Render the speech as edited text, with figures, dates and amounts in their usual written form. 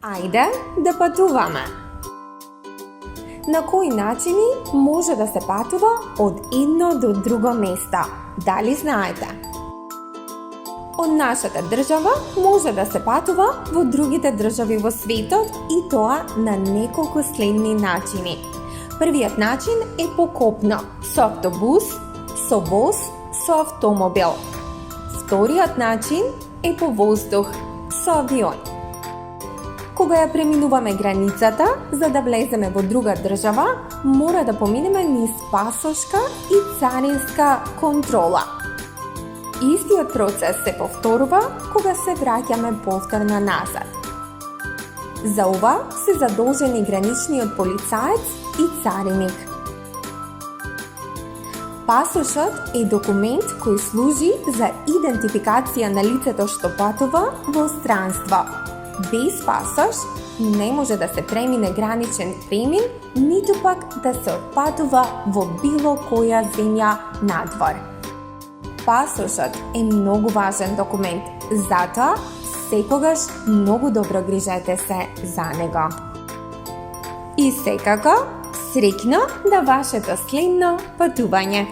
Ајде да патуваме! На кои начини може да се патува од едно до друго место? Дали знаете? Од нашата држава може да се патува во другите држави во светот и тоа на неколку следни начини. Првиот начин е по копно, со автобус, со воз, со автомобил. Вториот начин е по воздух, со авион. Кога ја преминуваме границата, за да влеземе во друга држава, мора да поминеме низ пасошка и царинска контрола. Истиот процес се повторува кога се враќаме повторно назад. За ова се задолжени граничниот полицаец и цариник. Пасошот е документ кој служи за идентификација на лицето што патува во странство. Без пасош не може да се премине граничен премин, ниту пак да се отпатува во било која земја надвор. Пасошот е многу важен документ, затоа секогаш многу добро грижете се за него. И секако, среќно на вашето следно патување!